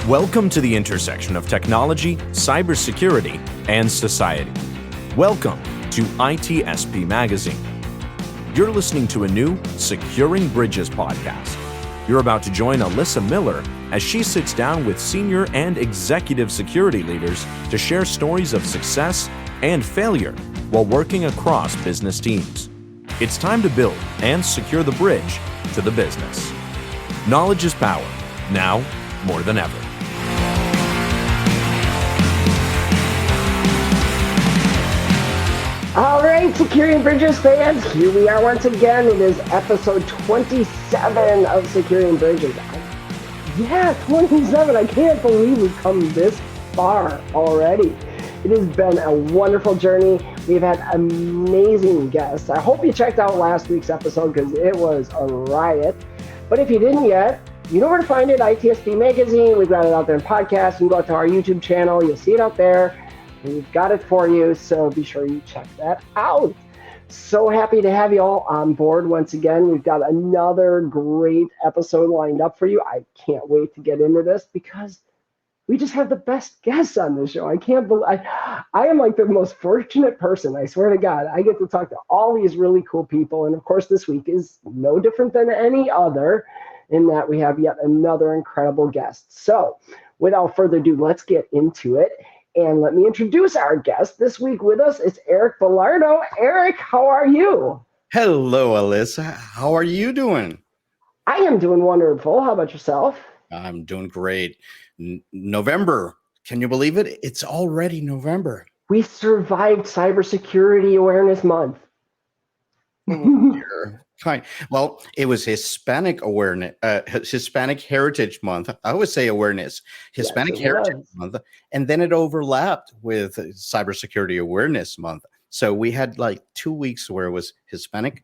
Welcome to the intersection of technology, cybersecurity, and society. Welcome to ITSP Magazine. You're listening to a new Securing Bridges podcast. You're about to join Alyssa Miller as she sits down with senior and executive security leaders to share stories of success and failure while working across business teams. It's time to build and secure the bridge to the business. Knowledge is power, now more than ever. All right, Securing Bridges fans, here we are once again. It is episode 27 of Securing Bridges. 27. I can't believe we've come this far already. It has been a wonderful journey. We've had amazing guests. I hope you checked out last week's episode because it was a riot. But if you didn't yet, you know where to find it, ITSP Magazine. We've got it out there in podcasts. You can go out to our YouTube channel. You'll see it out there. We've got it for you, so be sure you check that out. So happy to have you all on board once again. We've got another great episode lined up for you. I can't wait to get into this because we just have the best guests on this show. I can't believe I am like the most fortunate person. I swear to God, I get to talk to all these really cool people. And of course, this week is no different than any other in that we have yet another incredible guest. So without further ado, let's get into it. And let me introduce our guest this week with us. It's Eric Belardo. Eric, how are you? Hello, Alyssa. How are you doing? I am doing wonderful. How about yourself? I'm doing great. November. Can you believe it? It's already November. We survived Cybersecurity Awareness Month. Well, it was Hispanic Heritage Month. I always say awareness, Hispanic Heritage Month, and then it overlapped with Cybersecurity Awareness Month. So we had like 2 weeks where it was Hispanic.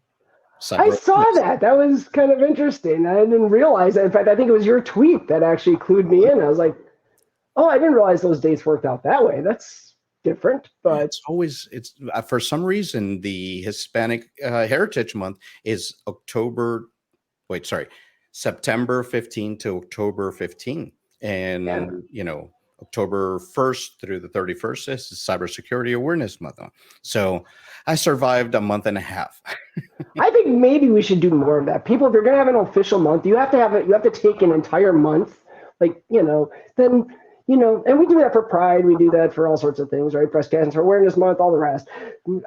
I saw that. That was kind of interesting. I didn't realize that. In fact, I think it was your tweet that actually clued me in. I was like, oh, I didn't realize those dates worked out that way. That's different, but it's for some reason the Hispanic Heritage Month is September 15 to October 15, and October 1st through the 31st is Cybersecurity Awareness Month. So I survived a month and a half. I think maybe we should do more of that. People, if you're going to have an official month, you have to take an entire month, and we do that for Pride. We do that for all sorts of things, right? Breast Cancer Awareness Month, all the rest.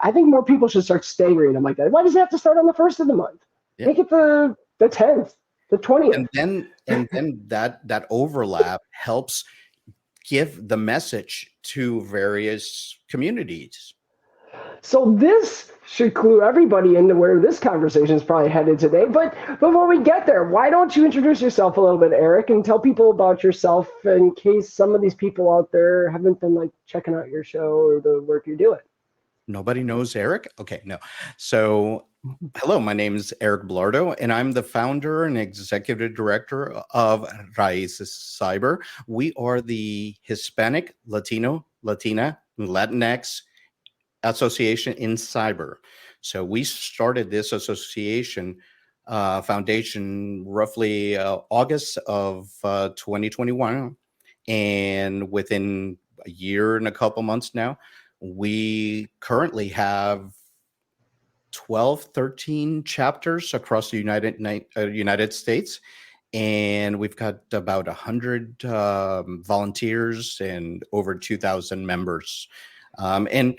I think more people should start staggering them like that. Why does it have to start on the 1st of the month? Yeah. Make it the 10th, the 20th. And then that overlap helps give the message to various communities. So this should clue everybody into where this conversation is probably headed today. But before we get there, why don't you introduce yourself a little bit, Eric, and tell people about yourself in case some of these people out there haven't been checking out your show or the work you're doing. Nobody knows Eric? Okay, no. So hello, my name is Eric Belardo, and I'm the founder and executive director of Raíces Cyber. We are the Hispanic, Latino, Latina, Latinx association in cyber. So we started this association foundation roughly August of 2021. And within a year and a couple months now, we currently have 13 chapters across the United States. And we've got about 100 volunteers and over 2,000 members. And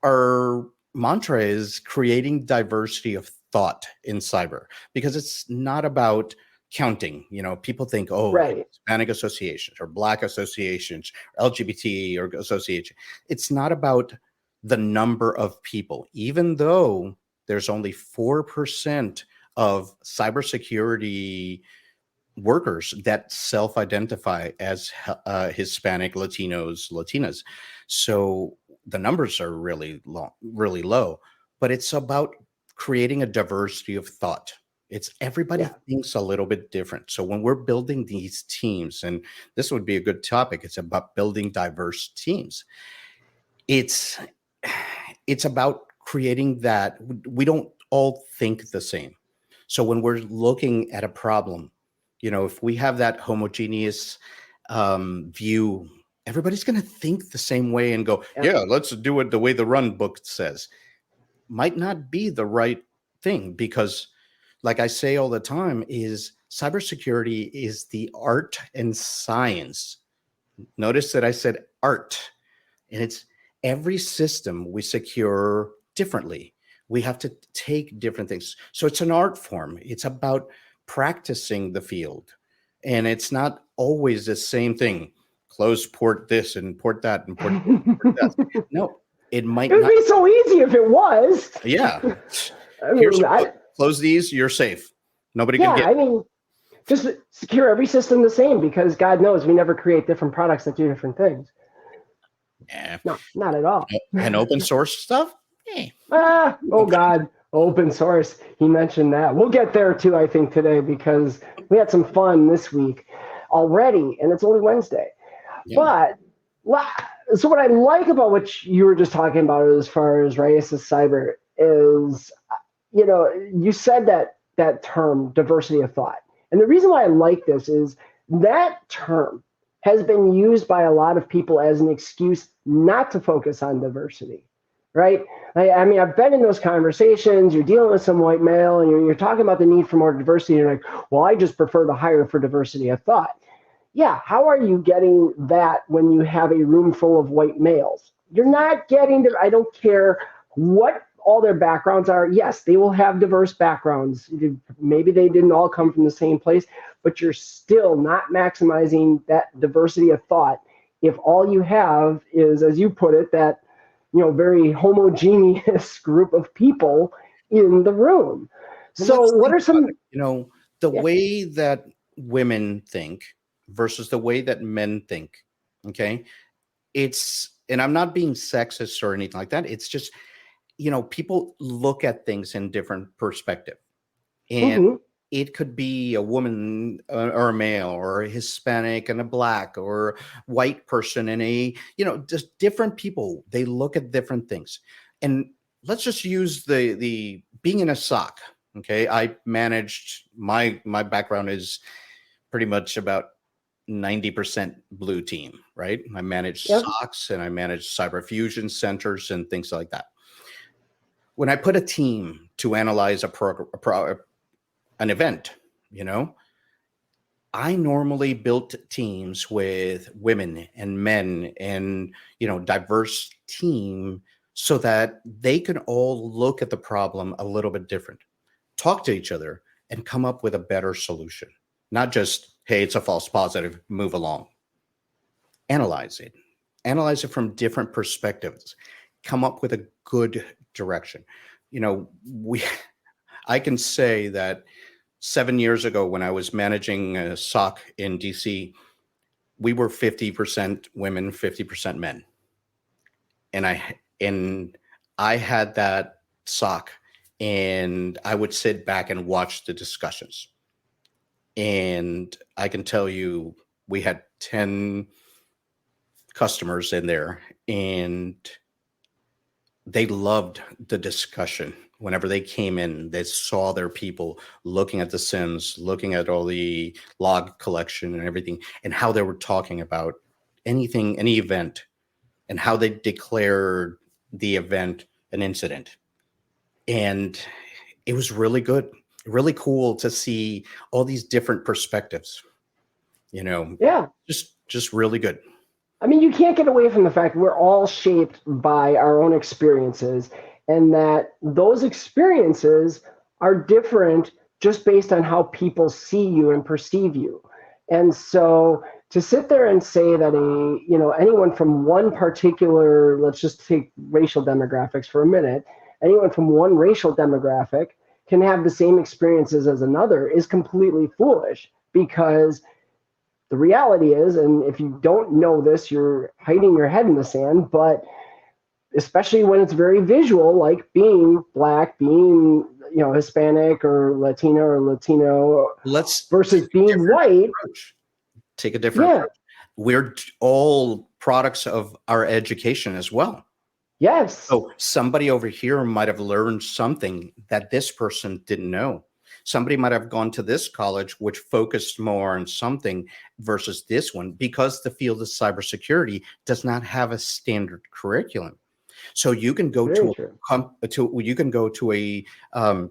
our mantra is creating diversity of thought in cyber, because it's not about counting. People think, right, Hispanic associations or Black associations, or LGBT or association. It's not about the number of people, even though there's only 4% of cybersecurity workers that self-identify as Hispanic, Latinos, Latinas. So the numbers are really low, but it's about creating a diversity of thought. It's everybody thinks a little bit different. So when we're building these teams, and this would be a good topic, it's about building diverse teams. It's about creating that we don't all think the same. So when we're looking at a problem, if we have that homogeneous view, everybody's going to think the same way and go, Yeah. yeah, let's do it the way the run book says. Might not be the right thing, because like I say all the time, is cybersecurity is the art and science. Notice that I said art, and it's every system we secure differently. We have to take different things. So it's an art form. It's about practicing the field. And it's not always the same thing. Close port this and port that and port this and port that. No, it might It would not. be so easy if it was. Yeah. I Here's mean, close these, you're safe. Nobody can yeah, get I mean, just secure every system the same, because God knows we never create different products that do different things. eh. No, not at all. And open source stuff. Eh. Oh God, open source. He mentioned that. We'll get there too, I think, today, because we had some fun this week already, and it's only Wednesday. Yeah. But so what I like about what you were just talking about, as far as race as cyber, is, you said that term diversity of thought, and the reason why I like this is that term has been used by a lot of people as an excuse not to focus on diversity, right? I mean, I've been in those conversations. You're dealing with some white male, and you're talking about the need for more diversity. And you're like, well, I just prefer to hire for diversity of thought. Yeah, how are you getting that when you have a room full of white males? You're not getting it. I don't care what all their backgrounds are. Yes, they will have diverse backgrounds. Maybe they didn't all come from the same place, but you're still not maximizing that diversity of thought if all you have is, as you put it, that very homogeneous group of people in the room. So what are some, the way that women think versus the way that men think, okay? And I'm not being sexist or anything like that. It's just, people look at things in different perspective. And it could be a woman or a male, or a Hispanic and a Black, or white person and just different people. They look at different things. And let's just use the being in a SOC. Okay. I managed, my background is pretty much about 90% blue team, right? I manage SOCs, and I manage cyber fusion centers and things like that. When I put a team to analyze an event, I normally built teams with women and men and, diverse team, so that they can all look at the problem a little bit different, talk to each other, and come up with a better solution. Not just, hey, it's a false positive, move along. Analyze it from different perspectives, come up with a good direction. I can say that 7 years ago, when I was managing a SOC in DC, we were 50% women, 50% men. And I had that SOC, and I would sit back and watch the discussions. And I can tell you, we had 10 customers in there, and they loved the discussion. Whenever they came in, they saw their people looking at the SIMs, looking at all the log collection and everything, and how they were talking about anything, any event, and how they declared the event an incident. And it was really good, really cool to see all these different perspectives, just really good. I mean, you can't get away from the fact we're all shaped by our own experiences, and that those experiences are different just based on how people see you and perceive you. And so to sit there and say that anyone from one particular, let's just take racial demographics for a minute, anyone from one racial demographic can have the same experiences as another is completely foolish, because the reality is, and if you don't know this, you're hiding your head in the sand, but especially when it's very visual, like being Black, being Hispanic or Latino or Latino, versus being white. Take a different approach. We're all products of our education as well. Yes. So somebody over here might have learned something that this person didn't know. Somebody might have gone to this college, which focused more on something versus this one, because the field of cybersecurity does not have a standard curriculum. So you can go Very to true. you can go to a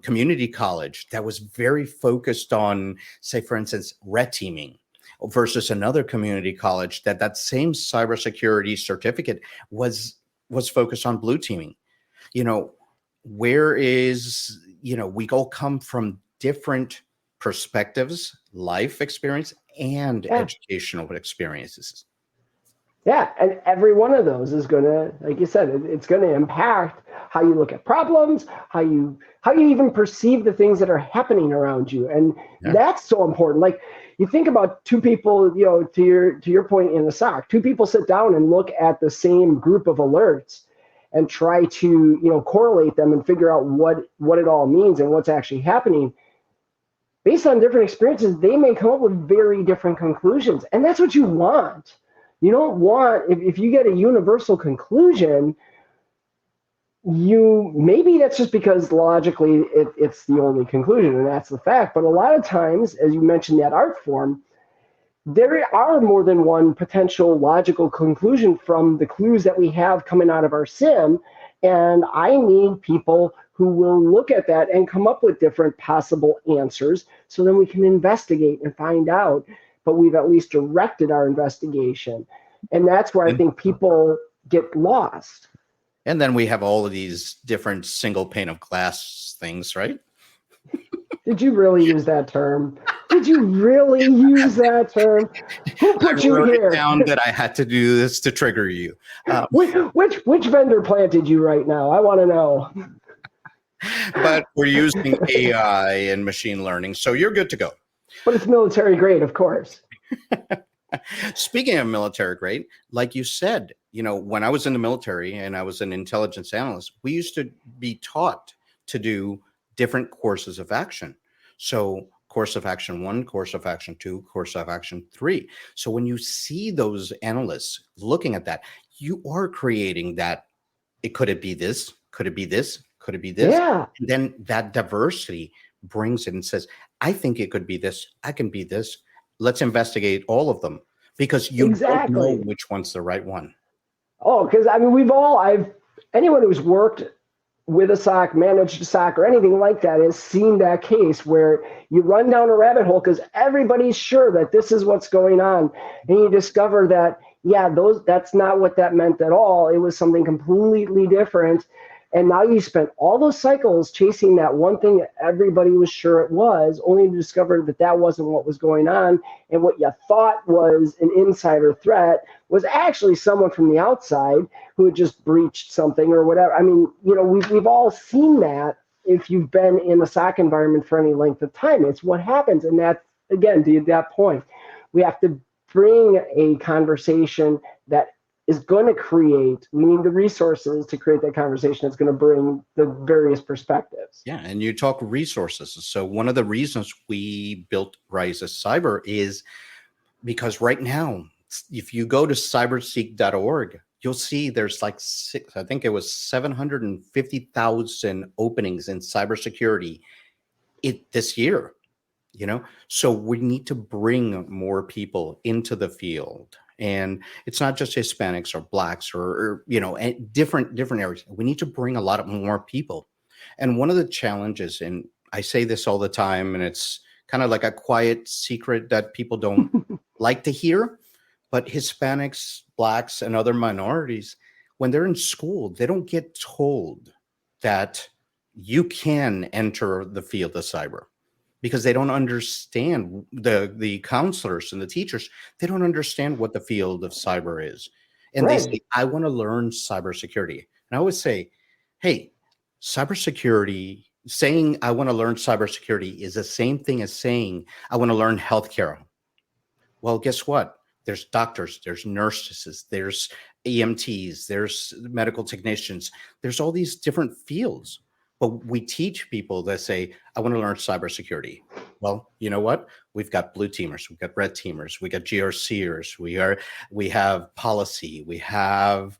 community college that was very focused on, say, for instance, red teaming, versus another community college that same cybersecurity certificate was focused on blue teaming. You know, where is, we all come from different perspectives, life experience, and Yeah. educational experiences. Yeah, and every one of those is going to, like you said, it's going to impact how you look at problems, how you even perceive the things that are happening around you, and Yeah. that's so important. Like you think about two people, to your point in the SOC, two people sit down and look at the same group of alerts and try to correlate them and figure out what it all means and what's actually happening. Based on different experiences, they may come up with very different conclusions, and that's what you want. You don't want, if you get a universal conclusion, maybe that's just because logically it's the only conclusion and that's the fact. But a lot of times, as you mentioned, that art form, there are more than one potential logical conclusion from the clues that we have coming out of our sim. And I need people who will look at that and come up with different possible answers so then we can investigate and find out. But we've at least directed our investigation. And that's where I think people get lost. And then we have all of these different single pane of glass things, right? Did you really use that term? Did you really use that term? Who put you here? Down that I had to do this to trigger you. Which vendor planted you right now? I want to know. But we're using AI and machine learning, so you're good to go. But it's military grade, of course. Speaking of military grade, like you said, when I was in the military and I was an intelligence analyst, we used to be taught to do different courses of action. So course of action 1, course of action 2, course of action 3. So when you see those analysts looking at that, you are creating that. Could it be this? Could it be this? Could it be this? Yeah. And then that diversity brings it and says, I think it could be this. I can be this. Let's investigate all of them, because you don't know which one's the right one. Oh, because I mean, anyone who's worked with a SOC, managed a SOC, or anything like that has seen that case where you run down a rabbit hole because everybody's sure that this is what's going on, and you discover that, that's not what that meant at all. It was something completely different. And now you spent all those cycles chasing that one thing that everybody was sure it was, only to discover that that wasn't what was going on. And what you thought was an insider threat was actually someone from the outside who had just breached something or whatever. I mean, we've all seen that if you've been in a SOC environment for any length of time. It's what happens. And that's, again, to that point, we have to bring a conversation that is going to we need the resources to create that conversation that's going to bring the various perspectives. Yeah, and you talk resources. So one of the reasons we built Rise as Cyber is because right now, if you go to cyberseek.org, you'll see there's like I think it was 750,000 openings in cybersecurity this year. So we need to bring more people into the field. And it's not just Hispanics or Blacks or different areas. We need to bring a lot more people. And one of the challenges, and I say this all the time, and it's kind of like a quiet secret that people don't like to hear, but Hispanics, Blacks, and other minorities, when they're in school, they don't get told that you can enter the field of cyber. Because they don't understand, the counselors and the teachers, they don't understand what the field of cyber is. And They say, I want to learn cybersecurity. And I always say, hey, cybersecurity, saying I want to learn cybersecurity is the same thing as saying I want to learn healthcare. Well, guess what? There's doctors, there's nurses, there's EMTs, there's medical technicians, there's all these different fields. But we teach people that say, I want to learn cybersecurity. Well, you know what? We've got blue teamers, we've got red teamers, we got GRCers, we have policy, we have,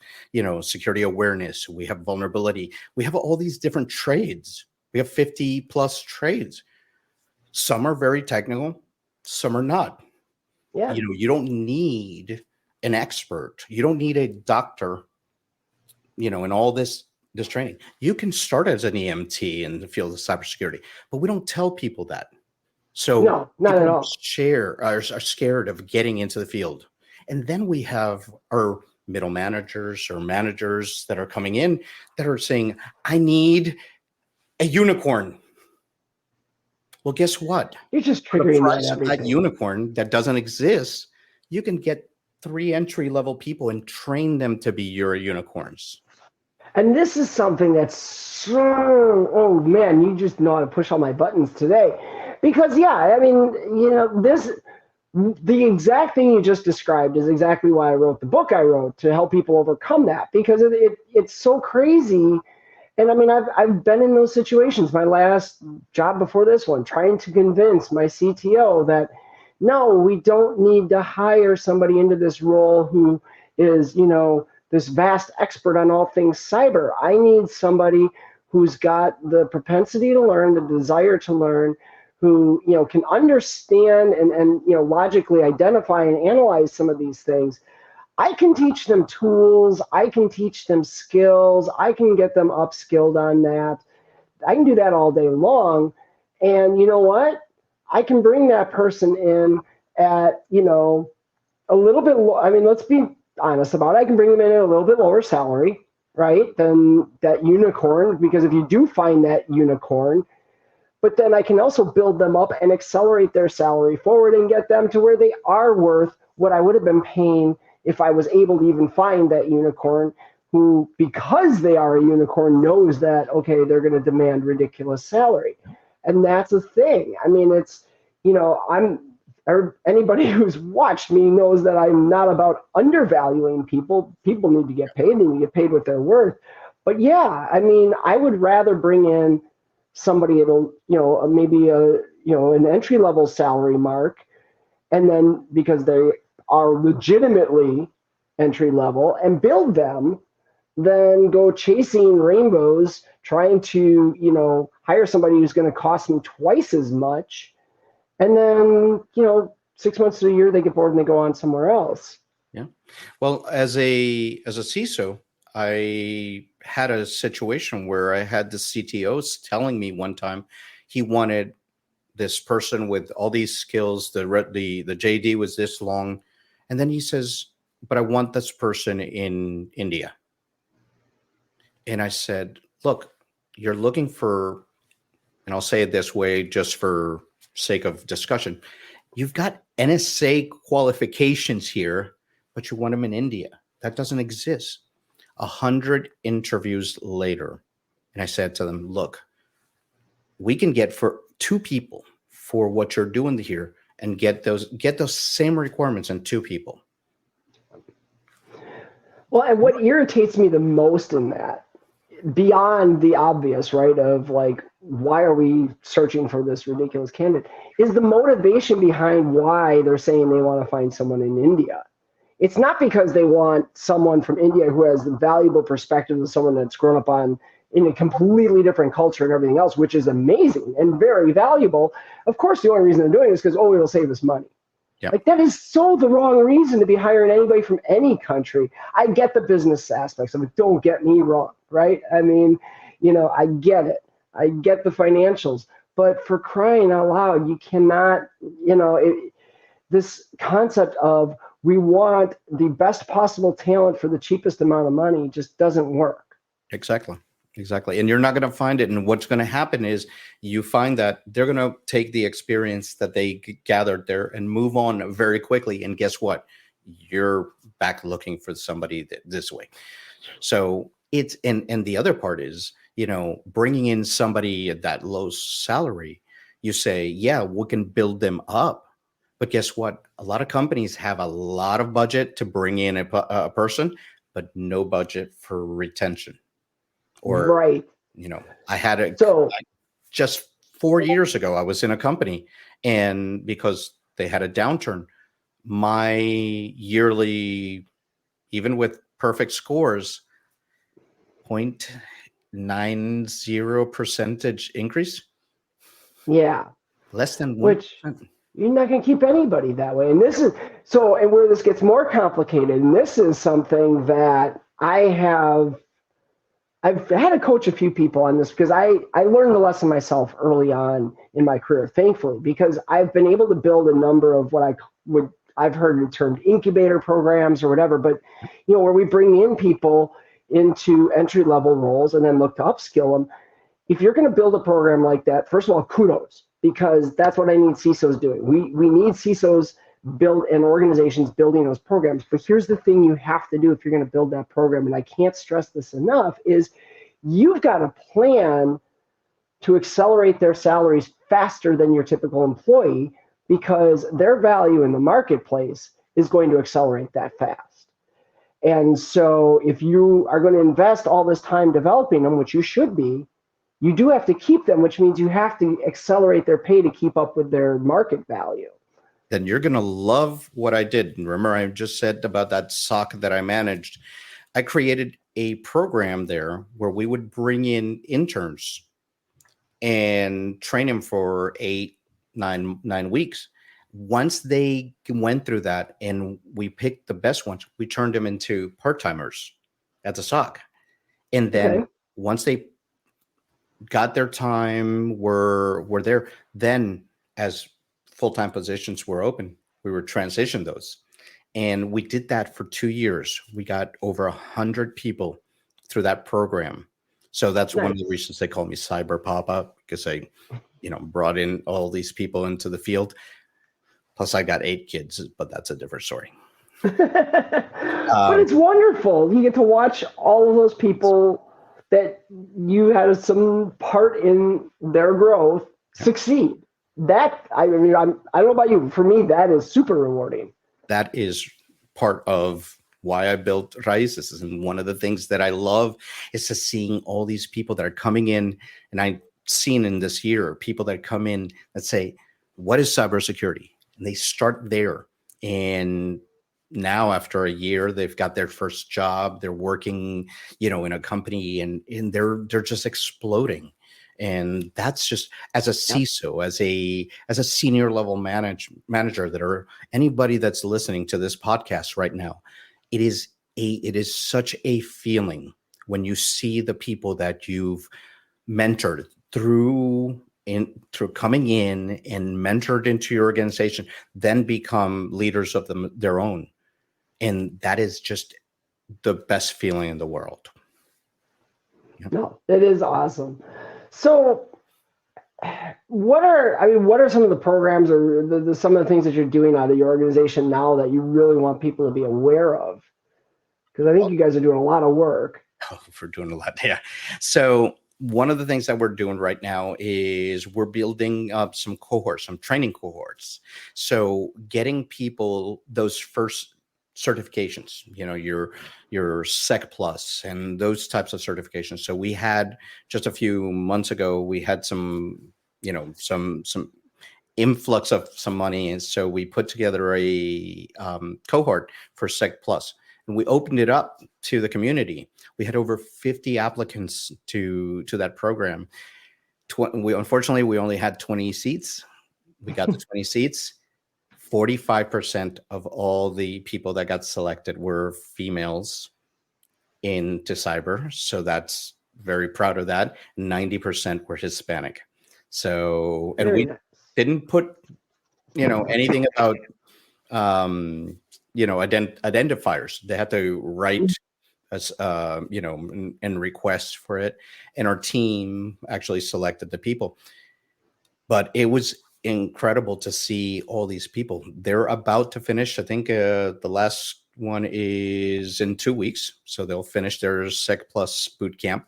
security awareness, we have vulnerability, we have all these different trades. We have 50 plus trades. Some are very technical, some are not. Yeah. You don't need an expert. You don't need a doctor, in all this training. You can start as an EMT in the field of cybersecurity, but we don't tell people that. So No, not at people all. are scared of getting into the field. And then we have our middle managers or managers that are coming in that are saying, I need a unicorn. Well, guess what? You're just For the triggering me on price of that everything. unicorn that doesn't exist, you can get 3 entry-level people and train them to be your unicorns. And this is something that's so, oh man, you just know how to push all my buttons today. Because, yeah, I mean, the exact thing you just described is exactly why I wrote the book I wrote, to help people overcome that, because it's so crazy. And I mean, I've been in those situations. My last job before this one, trying to convince my CTO that no, we don't need to hire somebody into this role who is, this vast expert on all things cyber. I need somebody who's got the propensity to learn, the desire to learn, who, can understand and logically identify and analyze some of these things. I can teach them tools, I can teach them skills, I can get them upskilled on that. I can do that all day long. And you know what? I can bring that person in at, a little bit, I mean, let's be honest about it. I can bring them in at a little bit lower salary, right, than that unicorn, because if you do find that unicorn, but then I can also build them up and accelerate their salary forward and get them to where they are worth what I would have been paying if I was able to even find that unicorn, who, because they are a unicorn, knows that, okay, they're going to demand ridiculous salary. And that's the thing. I mean, it's, anybody who's watched me knows that I'm not about undervaluing people. People need to get paid. They need to get paid what they're worth. But yeah, I mean, I would rather bring in somebody at maybe an entry level salary mark, and then because they are legitimately entry level, and build them, then go chasing rainbows trying to hire somebody who's going to cost me twice as much, and then 6 months to a year they get bored and they go on somewhere else. Yeah. Well, as a CISO, I had a situation where I had the CTOs telling me one time he wanted this person with all these skills. The JD was this long, and then he says, "But I want this person in India." And I said, "Look, you're looking for," and I'll say it this way just for sake of discussion, you've got NSA qualifications here, but you want them in India. That doesn't exist. 100 interviews later, and I said to them, look, we can get for 2 people for what you're doing here and get those same requirements in 2 people. Well, and what irritates me the most in that, beyond the obvious, right, of like, why are we searching for this ridiculous candidate, is the motivation behind why they're saying they want to find someone in India. It's not because they want someone from India who has the valuable perspective of someone that's grown up in a completely different culture and everything else, which is amazing and very valuable. Of course, the only reason they're doing it is because, oh, it'll save us money. Yep. Like, that is so the wrong reason to be hiring anybody from any country. I get the business aspects of it. Don't get me wrong, right? I mean, I get it. I get the financials. But for crying out loud, you cannot, this concept of we want the best possible talent for the cheapest amount of money just doesn't work. Exactly. And you're not going to find it. And what's going to happen is you find that they're going to take the experience that they gathered there and move on very quickly. And guess what? You're back looking for somebody this way. So it's, and the other part is, bringing in somebody at that low salary, you say, yeah, we can build them up. But guess what? A lot of companies have a lot of budget to bring in a person, but no budget for retention. Or, right. I had just 4 years ago, I was in a company, and because they had a downturn, my yearly, even with perfect scores, 0.90% increase. Yeah. Less than which 1%. you're not going to keep anybody that way. And this is so, and where this gets more complicated, and this is something that I've had to coach a few people on this because I learned the lesson myself early on in my career, thankfully, because I've been able to build a number of what I've heard termed incubator programs or whatever, but where we bring in people into entry level roles and then look to upskill them. If you're going to build a program like that, first of all, kudos, because that's what I need CISOs doing. We need CISOs build and organizations building those programs. But here's the thing you have to do if you're going to build that program, and I can't stress this enough, is you've got to plan to accelerate their salaries faster than your typical employee, because their value in the marketplace is going to accelerate that fast. And so if you are going to invest all this time developing them, which you should be, you do have to keep them, which means you have to accelerate their pay to keep up with their market value. Then you're going to love what I did. And remember, I just said about that SOC that I managed. I created a program there where we would bring in interns and train them for 9 weeks. Once they went through that and we picked the best ones, we turned them into part-timers at the SOC. And then once they got their time, were there, then as full-time positions were open, we would transition those. And we did that for 2 years. We got over 100 people through that program. So that's one of the reasons they call me Cyber Papa, because I, brought in all these people into the field. Plus I got 8 kids, but that's a different story. But it's wonderful. You get to watch all of those people that you had some part in their growth succeed. That, I don't know about you. For me, that is super rewarding. That is part of why I built Raíces. And one of the things that I love is to seeing all these people that are coming in. And I've seen in this year, people that come in that say, what is cybersecurity? And they start there. And now after a year, they've got their first job. They're working, in a company, and they're just exploding. And that's just, as a CISO, as a senior level manager, that are anybody that's listening to this podcast right now, it is such a feeling when you see the people that you've mentored through coming in and mentored into your organization, then become leaders of their own. And that is just the best feeling in the world. Yep. No, it is awesome. So what are some of the programs or some of the things that you're doing out of your organization now that you really want people to be aware of? Because I think you guys are doing a lot of work. Oh, we're doing a lot. Yeah. So one of the things that we're doing right now is we're building up some training cohorts. So getting people those first certifications, your Sec Plus and those types of certifications. So we had just a few months ago, we had some influx of some money. And so we put together a cohort for Sec Plus. And we opened it up to the community. We had over 50 applicants to that program. Unfortunately, we only had 20 seats. We got the 20 seats. 45% of all the people that got selected were females into cyber. So that's very proud of that. 90% were Hispanic. So, and we didn't put, anything about, identifiers. They had to write as, and request for it. And our team actually selected the people. But it was incredible to see all these people. They're about to finish. I think the last one is in 2 weeks. So they'll finish their Sec Plus boot camp.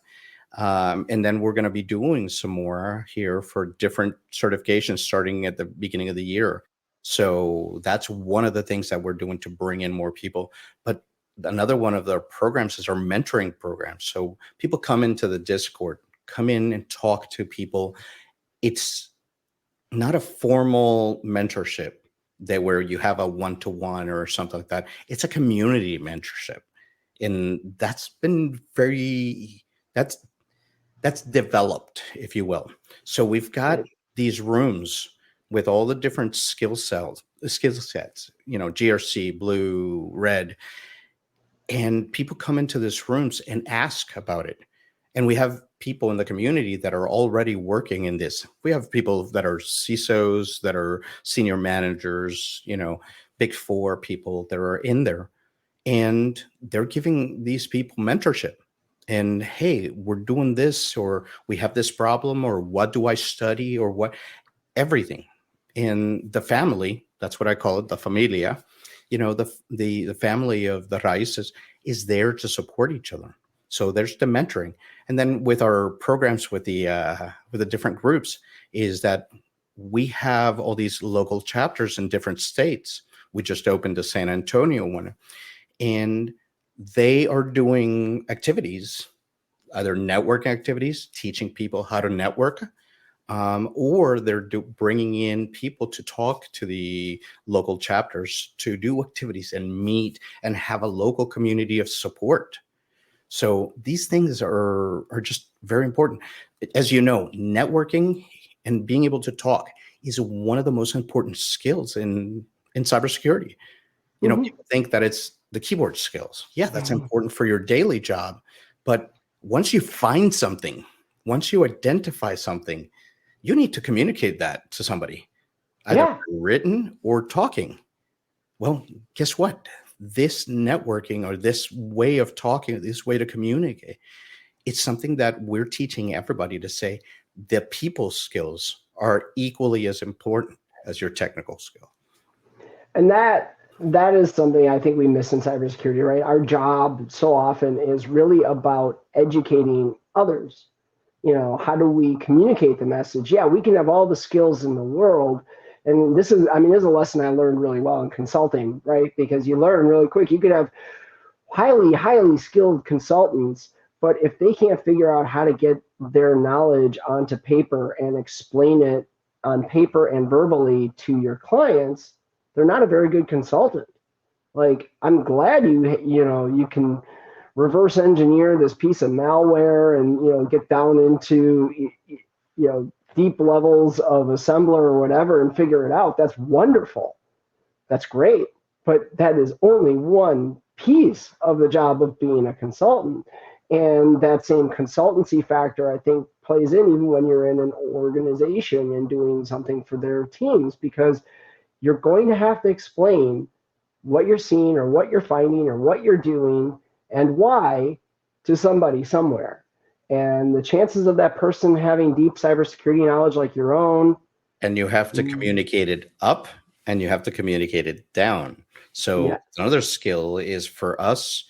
And then we're going to be doing some more here for different certifications starting at the beginning of the year. So that's one of the things that we're doing to bring in more people. But another one of the programs is our mentoring program. So people come into the Discord, come in and talk to people. It's not a formal mentorship where you have a one-to-one or something like that. It's a community mentorship. And that's been that's developed, if you will. So we've got these rooms with all the different skill sets, GRC, blue, red, and people come into these rooms and ask about it. And we have people in the community that are already working in this. We have people that are CISOs, that are senior managers, big four people that are in there. And they're giving these people mentorship. And hey, we're doing this, or we have this problem, or what do I study, or what, everything. And the family, that's what I call it, the familia, the family of the Raíces is there to support each other. So there's the mentoring. And then with our programs with the different groups is that we have all these local chapters in different states. We just opened the San Antonio one, and they are doing activities, either networking activities, teaching people how to network, or they're bringing in people to talk to the local chapters, to do activities and meet and have a local community of support. So these things are just very important. As you know, networking and being able to talk is one of the most important skills in cybersecurity. People think that it's the keyboard skills. Yeah, that's important for your daily job. But once you find something, once you identify something, you need to communicate that to somebody, either written or talking. Well, guess what? This networking, or this way of talking, this way to communicate, it's something that we're teaching everybody to say the people skills are equally as important as your technical skill. And that is something I think we miss in cybersecurity, right? Our job so often is really about educating others. How do we communicate the message? Yeah, we can have all the skills in the world. And this is a lesson I learned really well in consulting, right? Because you learn really quick. You could have highly, highly skilled consultants, but if they can't figure out how to get their knowledge onto paper and explain it on paper and verbally to your clients, they're not a very good consultant. Like, I'm glad you can reverse engineer this piece of malware and get down into deep levels of assembler or whatever and figure it out. That's wonderful. That's great. But that is only one piece of the job of being a consultant. And that same consultancy factor, I think, plays in even when you're in an organization and doing something for their teams, because you're going to have to explain what you're seeing or what you're finding or what you're doing and why to somebody somewhere. And the chances of that person having deep cybersecurity knowledge like your own. And you have to communicate it up and you have to communicate it down. So another skill is for us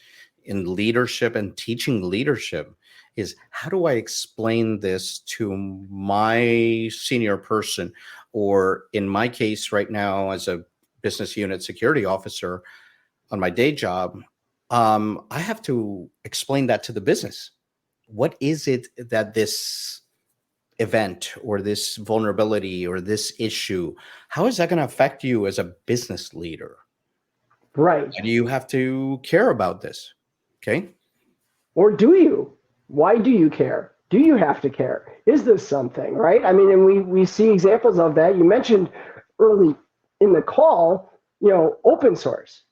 in leadership and teaching leadership is, how do I explain this to my senior person? Or in my case right now, as a business unit security officer on my day job, I have to explain that to the business. What is it that this event or this vulnerability or this issue, how is that going to affect you as a business leader? Right. Do you have to care about this? Okay. Or do you? Why do you care? Do you have to care? Is this something, right? I mean, and we see examples of that. You mentioned early in the call, open source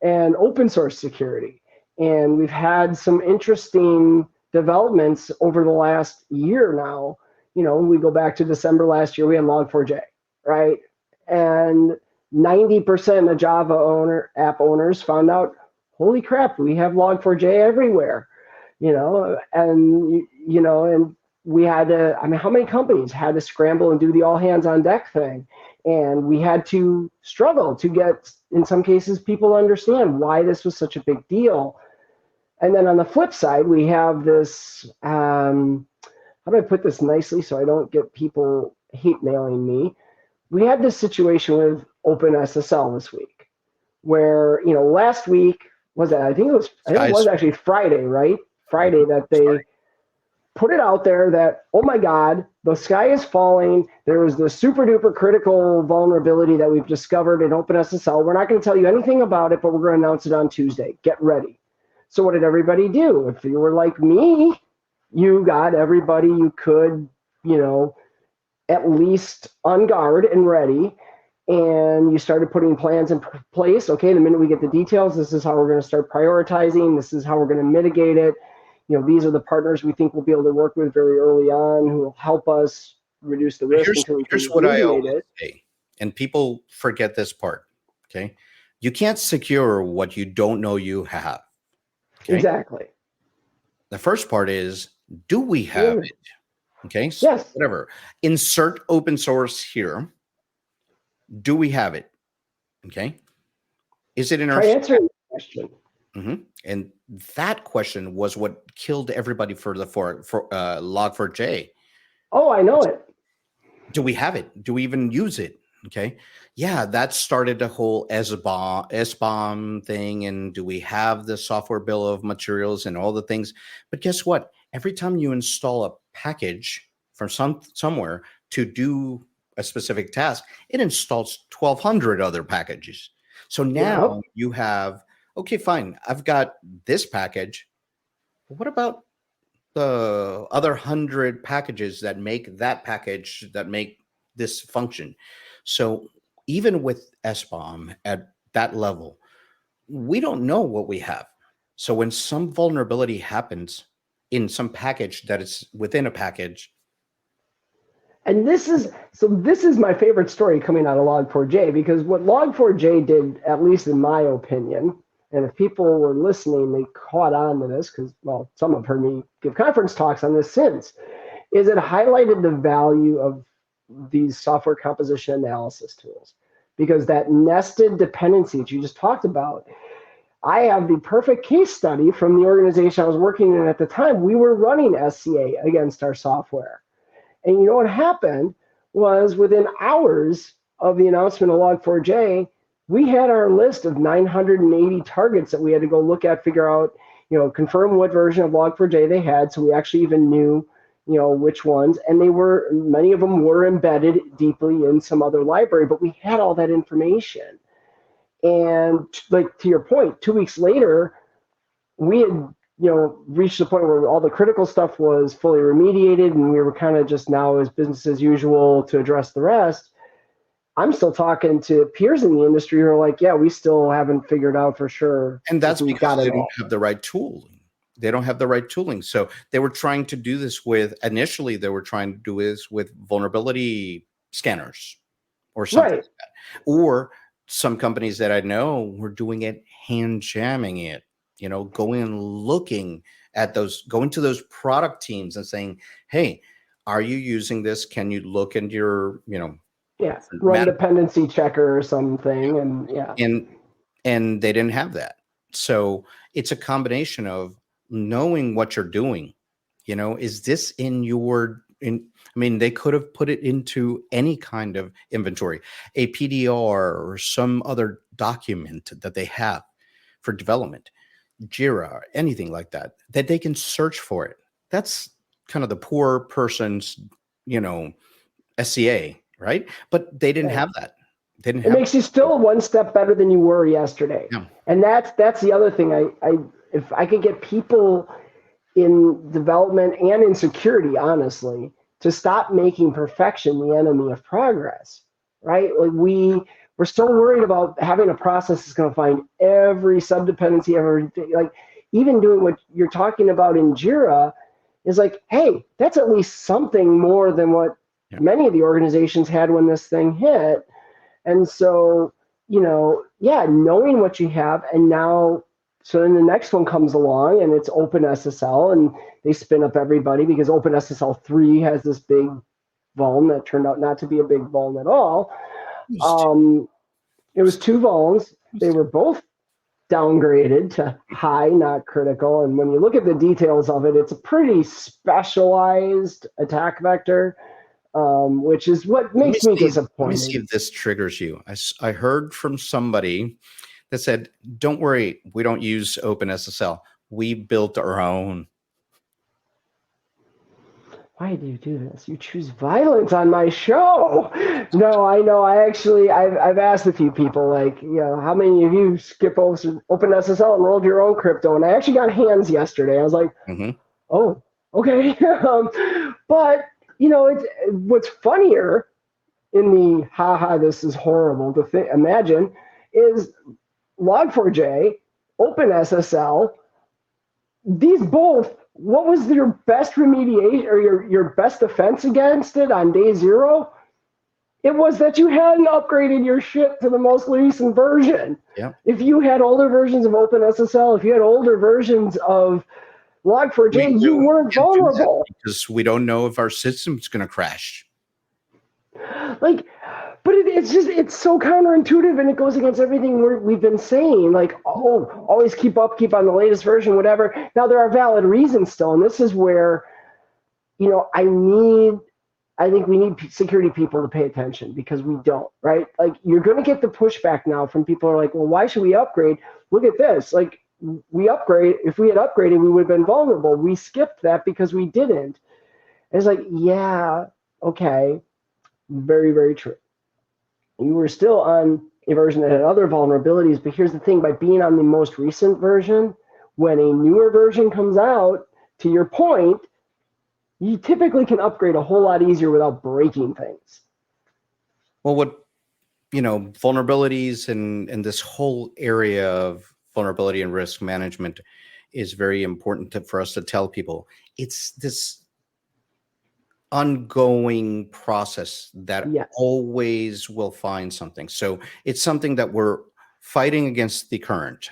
and open source security. And we've had some interesting developments over the last year now. We go back to December last year, we had Log4j, right? And 90% of Java app owners found out, holy crap, we have Log4j everywhere, and we had to, how many companies had to scramble and do the all hands on deck thing? And we had to struggle to get, in some cases, people to understand why this was such a big deal. And then on the flip side, we have this, how do I put this nicely so I don't get people hate mailing me? We had this situation with OpenSSL this week, where, last week, I think it was actually Friday, right? Friday that they put it out there that, oh my God, the sky is falling. There was this super duper critical vulnerability that we've discovered in OpenSSL. We're not going to tell you anything about it, but we're going to announce it on Tuesday. Get ready. So what did everybody do? If you were like me, you got everybody you could, at least on guard and ready. And you started putting plans in place. Okay, the minute we get the details, this is how we're going to start prioritizing. This is how we're going to mitigate it. These are the partners we think we'll be able to work with very early on who will help us reduce the risk until we can Here's what I alleviate always it. say, and people forget this part. Okay, you can't secure what you don't know you have. Okay? Exactly. The first part is, do we have it? Okay, so yes. Whatever. Insert open source here. Do we have it? Okay. Is it in our? Try answering the question. Mm-hmm. And that question was what killed everybody for Log4j. Oh, I know it. Do we have it? Do we even use it? Okay. Yeah, that started the whole SBOM thing. And do we have the software bill of materials and all the things? But guess what? Every time you install a package from somewhere to do a specific task, it installs 1,200 other packages. So now you have, okay, fine, I've got this package. But what about the other 100 packages that make that package that make this function? So even with SBOM at that level, we don't know what we have. So when some vulnerability happens in some package that is within a package. And this is my favorite story coming out of Log4j, because what Log4j did, at least in my opinion, and if people were listening, they caught on to this because, well, some have heard me give conference talks on this since, is it highlighted the value of these software composition analysis tools. Because that nested dependency that you just talked about, I have the perfect case study from the organization I was working in at the time. We were running SCA against our software. And you know what happened was within hours of the announcement of Log4j, we had our list of 980 targets that we had to go look at, figure out, confirm what version of Log4j they had. So we actually even knew, which ones. And many of them were embedded deeply in some other library, but we had all that information. And like to your point, 2 weeks later, we had reached the point where all the critical stuff was fully remediated, and we were kind of just now as business as usual to address the rest. I'm still talking to peers in the industry who are like, yeah, we still haven't figured out for sure. And that's because they don't have the right tooling. They don't have the right tooling. So they were trying to do this initially they were trying to do this with vulnerability scanners or something like that. Or some companies that I know were doing it, hand jamming it, going and looking at going to those product teams and saying, hey, are you using this? Can you look into your, run dependency checker or something. And they didn't have that. So it's a combination of knowing what you're doing. Is this they could have put it into any kind of inventory, a PDR or some other document that they have for development, Jira, anything like that they can search for it. That's kind of the poor person's, SCA, right? But they didn't have that. It makes you still one step better than you were yesterday. Yeah. And that's the other thing. If I could get people in development and in security, honestly, to stop making perfection the enemy of progress, right? Like we're so worried about having a process that's going to find every subdependency, everything. Like even doing what you're talking about in Jira is like, hey, that's at least something more than what many of the organizations had when this thing hit. And so, knowing what you have, and now, so then the next one comes along and it's OpenSSL, and they spin up everybody because OpenSSL 3 has this big vuln that turned out not to be a big vuln at all. It was 2 vulns. They were both downgraded to high, not critical. And when you look at the details of it, it's a pretty specialized attack vector. Which is what makes me disappointed. Let me see if this triggers you. I heard from somebody that said, don't worry, we don't use OpenSSL. We built our own. Why do you do this? You choose violence on my show. No, I know. I've asked a few people, like, how many of you skip OpenSSL and rolled your own crypto? And I actually got hands yesterday. I was like, oh, okay. But it's what's funnier in the haha, this is horrible to imagine is Log4j, OpenSSL, these both, what was your best remediation or your best defense against it on day zero? It was that you hadn't upgraded your shit to the most recent version. Yeah. If you had older versions of OpenSSL, if you had older versions of Log4j, you weren't vulnerable. Because we don't know if our system's going to crash. Like, but it's so counterintuitive, and it goes against everything we've been saying. Like, oh, always keep on the latest version, whatever. Now there are valid reasons still, and this is where, I think we need security people to pay attention, because we don't, right? Like, you're going to get the pushback now from people who are like, well, why should we upgrade? Look at this. Like, we upgrade. If we had upgraded, we would have been vulnerable. We skipped that because we didn't. And it's like, yeah, okay. Very, very true. You were still on a version that had other vulnerabilities, but here's the thing, by being on the most recent version, when a newer version comes out, to your point, you typically can upgrade a whole lot easier without breaking things. Well, vulnerabilities and this whole area of vulnerability and risk management is very important for us to tell people. It's this ongoing process that always will find something. So it's something that we're fighting against the current.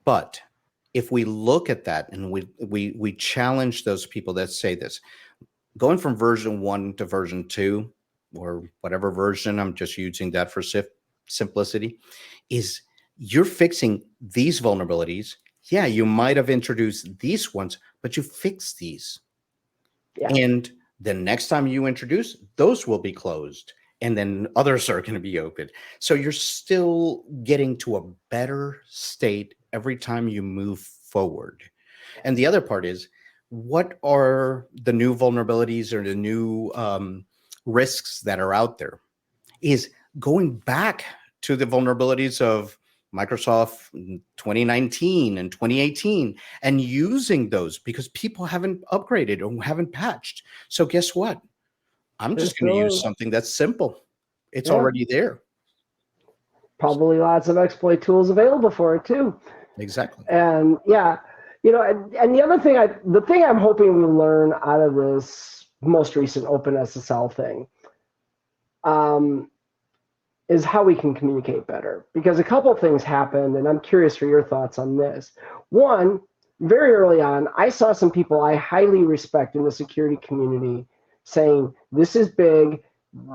But if we look at that and we challenge those people that say this, going from version 1 to version 2, or whatever version, I'm just using that for simplicity, is you're fixing these vulnerabilities. Yeah, you might have introduced these ones, but you fixed these. Yeah. And the next time you introduce, those will be closed, and then others are going to be opened. So you're still getting to a better state every time you move forward. And the other part is, what are the new vulnerabilities or the new risks that are out there? Is going back to the vulnerabilities of Microsoft 2019 and 2018 and using those, because people haven't upgraded or haven't patched. So guess what? I'm just going to use something that's simple. It's already there. Probably lots of exploit tools available for it too. Exactly. And and the other thing, the thing I'm hoping we learn out of this most recent OpenSSL thing, is how we can communicate better. Because a couple of things happened, and I'm curious for your thoughts on this. One, very early on, I saw some people I highly respect in the security community saying, this is big,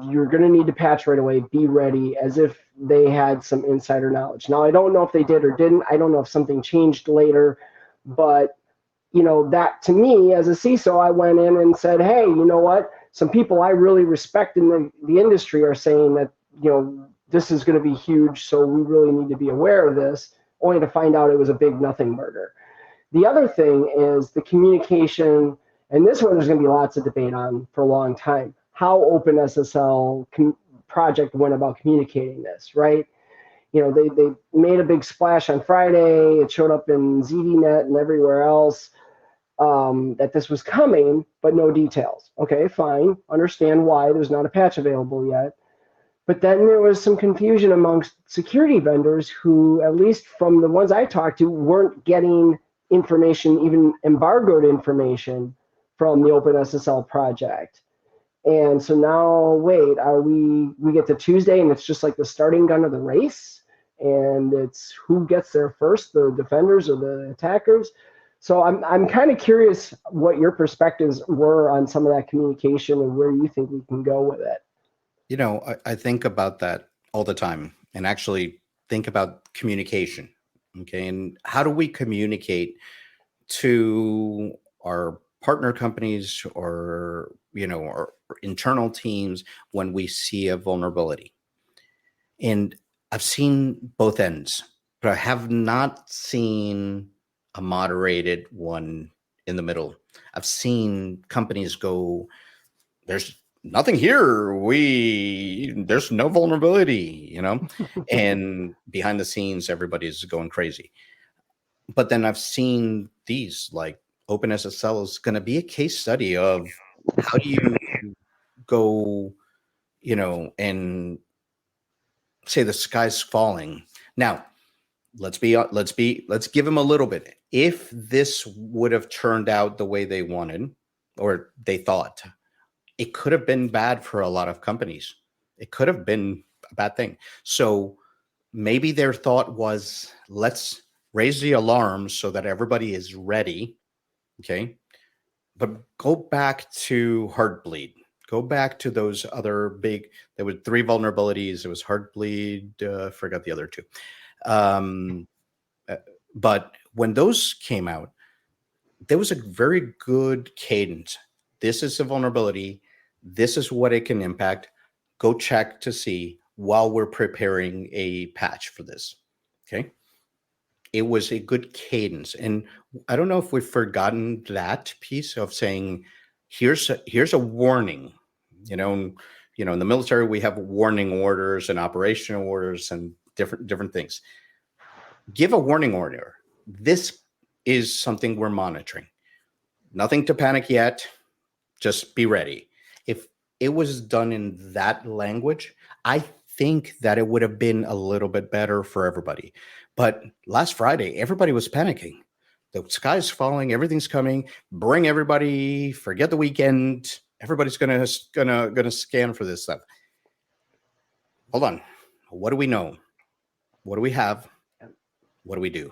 you're going to need to patch right away, be ready, as if they had some insider knowledge. Now, I don't know if they did or didn't. I don't know if something changed later, but that to me, as a CISO, I went in and said, hey, you know what? Some people I really respect in the industry are saying that, this is going to be huge, so we really need to be aware of this, only to find out it was a big nothing burger. The other thing is the communication, and this one there's going to be lots of debate on for a long time, how OpenSSL project went about communicating this, right? They made a big splash on Friday, it showed up in ZDNet and everywhere else, that this was coming, but no details. Okay, fine, understand why there's not a patch available yet. But then there was some confusion amongst security vendors who, at least from the ones I talked to, weren't getting information, even embargoed information, from the OpenSSL project. And so now, wait, we get to Tuesday and it's just like the starting gun of the race, and it's who gets there first, the defenders or the attackers. So I'm kind of curious what your perspectives were on some of that communication and where you think we can go with it. I think about that all the time, and actually think about communication. Okay. And how do we communicate to our partner companies or, our internal teams when we see a vulnerability? And I've seen both ends, but I have not seen a moderated one in the middle. I've seen companies go, there's nothing here. There's no vulnerability, and behind the scenes, everybody's going crazy. But then I've seen these, like OpenSSL is going to be a case study of how do you go, and say the sky's falling. Now, let's give them a little bit. If this would have turned out the way they wanted or they thought, it could have been bad for a lot of companies. It could have been a bad thing. So maybe their thought was, let's raise the alarm so that everybody is ready. Okay. But go back to Heartbleed. Go back to those other big, there were 3 vulnerabilities. It was Heartbleed. Forgot the other 2. But when those came out, there was a very good cadence. This is a vulnerability. This is what it can impact. Go check to see while we're preparing a patch for this. Okay. It was a good cadence. And I don't know if we've forgotten that piece of saying, here's a warning. In the military, we have warning orders and operational orders and different things. Give a warning order. This is something we're monitoring. Nothing to panic yet. Just be ready. If it was done in that language, I think that it would have been a little bit better for everybody. But last Friday, everybody was panicking. The sky's falling, everything's coming. Bring everybody, forget the weekend. Everybody's gonna scan for this stuff. Hold on. What do we know? What do we have? What do we do?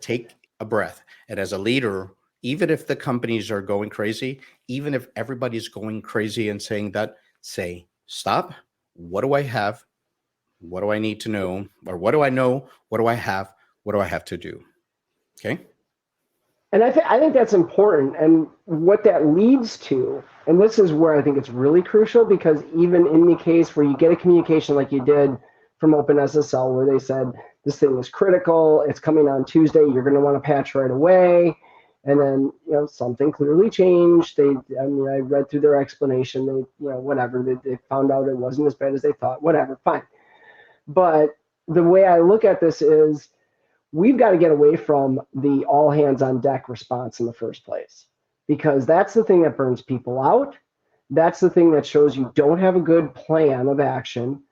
Take a breath. And as a leader, even if the companies are going crazy, even if everybody's going crazy and saying that, say, stop. What do I have? What do I need to know? Or what do I know? What do I have? What do I have to do? Okay. And I think that's important. And what that leads to, and this is where I think it's really crucial, because even in the case where you get a communication like you did from OpenSSL, where they said this thing is critical, it's coming on Tuesday, you're going to want to patch right away. And then, something clearly changed. I read through their explanation. They, whatever, they found out it wasn't as bad as they thought, whatever, fine. But the way I look at this is, we've got to get away from the all hands on deck response in the first place, because that's the thing that burns people out. That's the thing that shows you don't have a good plan of action.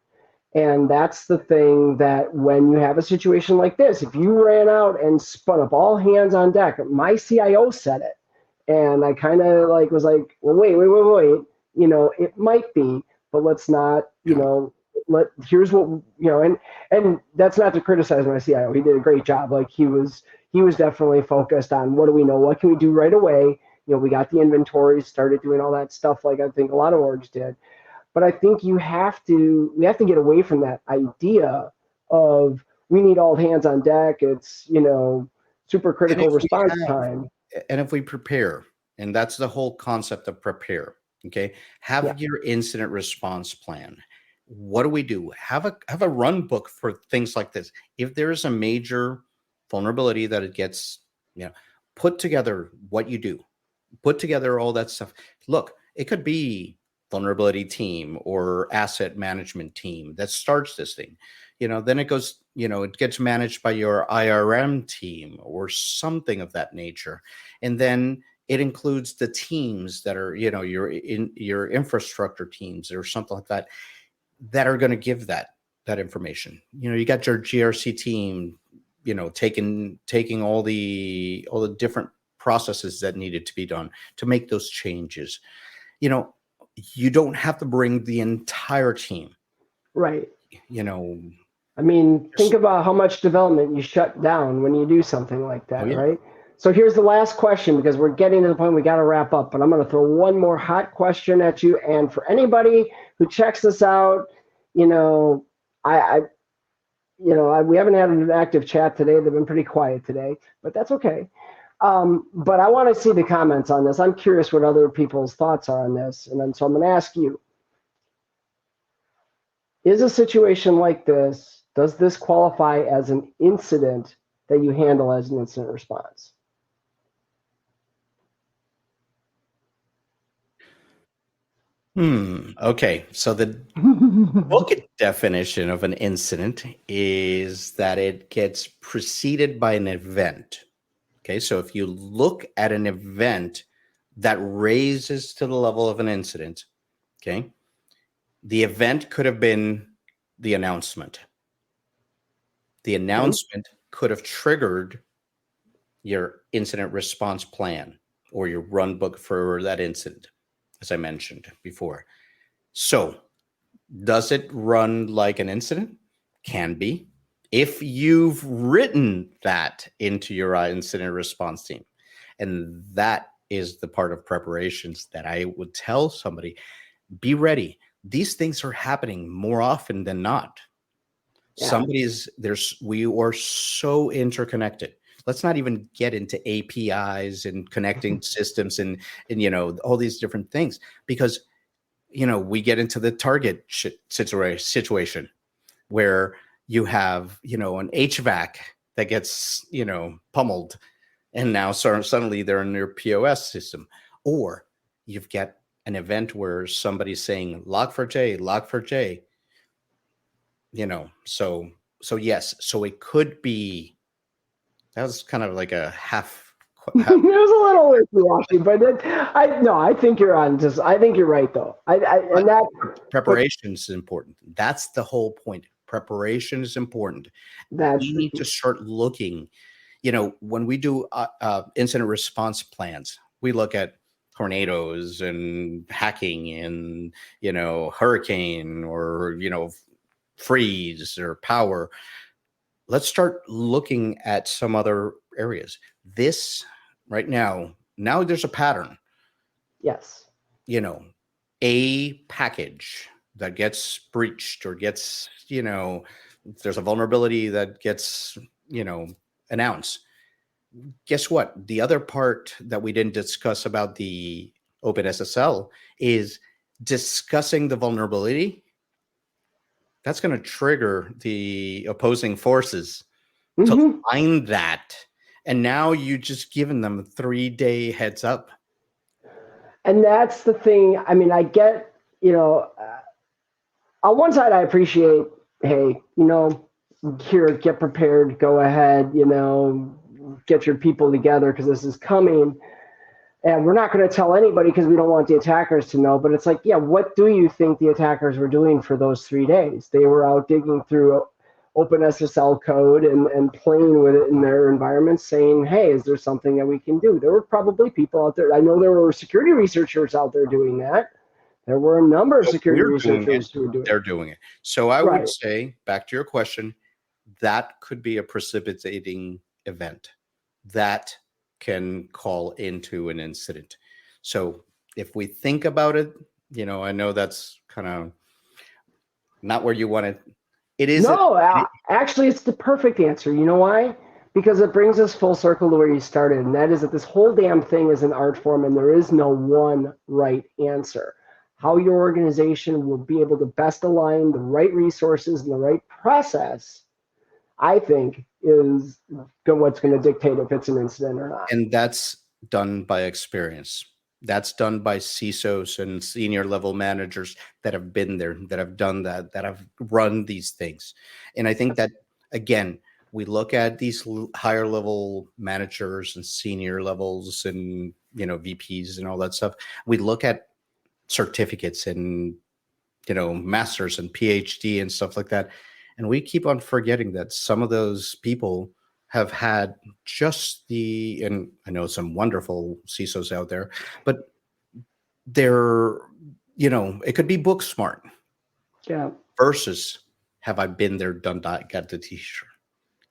And that's the thing that when you have a situation like this, if you ran out and spun up all hands on deck, my CIO said it. And I kind of was like, well, wait. It might be, but let's not, here's what, and that's not to criticize my CIO. He did a great job. He was definitely focused on, what do we know? What can we do right away? We got the inventory, started doing all that stuff like I think a lot of orgs did. But I think we have to get away from that idea of we need all hands on deck. It's, super critical response time. And if we prepare, and that's the whole concept of prepare, okay? Have your incident response plan. What do we do? Have a run book for things like this. If there is a major vulnerability that it gets, put together what you do. Put together all that stuff. Look, it could be vulnerability team or asset management team that starts this thing. Then it goes, it gets managed by your IRM team or something of that nature. And then it includes the teams that are, your infrastructure teams or something like that are going to give that information. You got your GRC team, taking all the different processes that needed to be done to make those changes. You don't have to bring the entire team. Right. Think about how much development you shut down when you do something like that, right? So here's the last question, because we're getting to the point we got to wrap up, but I'm going to throw one more hot question at you. And for anybody who checks this out, we haven't had an active chat today. They've been pretty quiet today, but that's okay. But I want to see the comments on this. I'm curious what other people's thoughts are on this. And then, so I'm going to ask you, is a situation like this, does this qualify as an incident that you handle as an incident response? Okay. So the book definition of an incident is that it gets preceded by an event. Okay, so if you look at an event that raises to the level of an incident, Okay. The event could have been the announcement. The announcement could have triggered your incident response plan or your run book for that incident, as I mentioned before. So, does it run like an incident? Can be. If you've written that into your incident response team. And that is the part of preparations that I would tell somebody, be ready. These things are happening more often than not. Yeah. We are so interconnected. Let's not even get into APIs and connecting systems and all these different things, because we get into the Target situation where you have an HVAC that gets pummeled, and now suddenly they're in your POS system, or you've got an event where somebody's saying log4j. So yes, so it could be, that was kind of like a half. It was a little wishy-washy, but I think you're on. I think you're right though. And that preparation is important. That's the whole point. Preparation is important. We need to start looking. When we do incident response plans, we look at tornadoes and hacking and hurricane or freeze or power. Let's start looking at some other areas. This right now there's a pattern. Yes. A package that gets breached or gets, there's a vulnerability that gets, announced. Guess what? The other part that we didn't discuss about the OpenSSL is discussing the vulnerability. That's going to trigger the opposing forces to find that. And now you just given them a 3-day heads up. And that's the thing. I mean, I get, on one side, I appreciate, hey, here, get prepared, go ahead, get your people together because this is coming. And we're not going to tell anybody because we don't want the attackers to know. But it's like, yeah, what do you think the attackers were doing for those 3 days? They were out digging through OpenSSL code and playing with it in their environment, saying, hey, is there something that we can do? There were probably people out there. I know there were security researchers out there doing that. There were a number of security researchers who were doing it. They're doing it. So I would say, back to your question, that could be a precipitating event that can call into an incident. So if we think about it, I know that's kind of not where you want it. It is. No, actually, it's the perfect answer. You know why? Because it brings us full circle to where you started, and that is that this whole damn thing is an art form, and there is no one right answer. How your organization will be able to best align the right resources and the right process, I think, is what's going to dictate if it's an incident or not. And that's done by experience. That's done by CISOs and senior level managers that have been there, that have done that have run these things. And I think that, again, we look at these higher level managers and senior levels and, VPs and all that stuff. We look at certificates and, masters and PhD and stuff like that. And we keep on forgetting that some of those people have had and I know some wonderful CISOs out there, but they're, it could be book smart. Yeah. Versus have I been there, done that, got the t-shirt.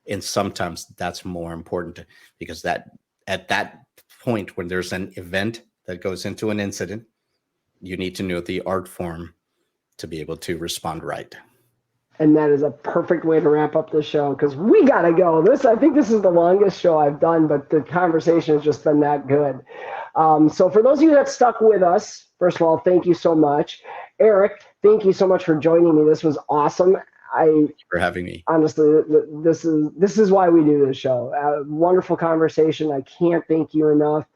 And sometimes that's more important because that at that point when there's an event that goes into an incident, you need to know the art form to be able to respond right. And that is a perfect way to wrap up the show because we got to go. I think this is the longest show I've done, but the conversation has just been that good. So for those of you that stuck with us, first of all, thank you so much. Eric, thank you so much for joining me. This was awesome. Thank you for having me. Honestly, this is why we do this show. Wonderful conversation. I can't thank you enough.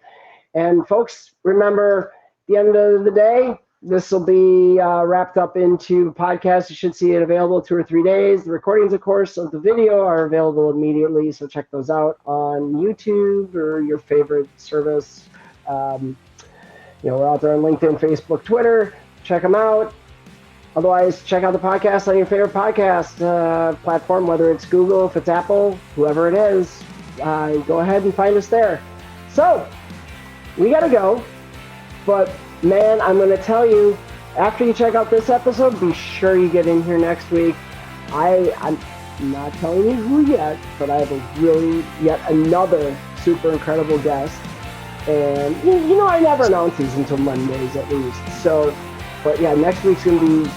And folks, remember, at the end of the day, this will be wrapped up into podcast. You should see it available 2 or 3 days. The recordings, of course, of the video are available immediately. So check those out on YouTube or your favorite service. We're out there on LinkedIn, Facebook, Twitter. check them out. Otherwise, check out the podcast on your favorite podcast platform, whether it's Google, if it's Apple, whoever it is. Go ahead and find us there. So, we got to go. But, man, I'm going to tell you, after you check out this episode, be sure you get in here next week. I'm not telling you who yet, but I have yet another super incredible guest. And, I never announce these until Mondays at least. So, but yeah, next week's going to be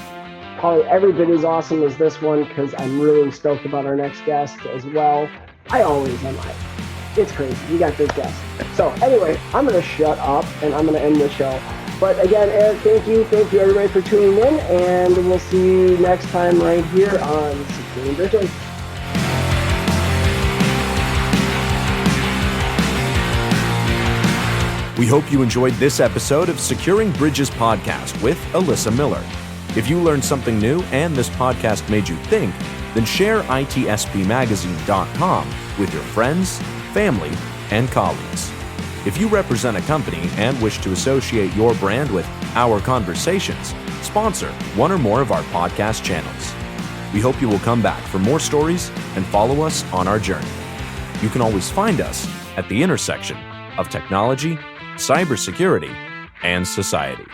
probably every bit as awesome as this one because I'm really stoked about our next guest as well. I always am. It's crazy. We got good guests. So anyway, I'm going to shut up and I'm going to end the show. But again, Eric, thank you. Thank you everybody for tuning in, and we'll see you next time right here on Securing Bridges. We hope you enjoyed this episode of Securing Bridges podcast with Alyssa Miller. If you learned something new and this podcast made you think, then share itspmagazine.com with your friends, family, and colleagues. If you represent a company and wish to associate your brand with our conversations, sponsor one or more of our podcast channels. We hope you will come back for more stories and follow us on our journey. You can always find us at the intersection of technology, cybersecurity, and society.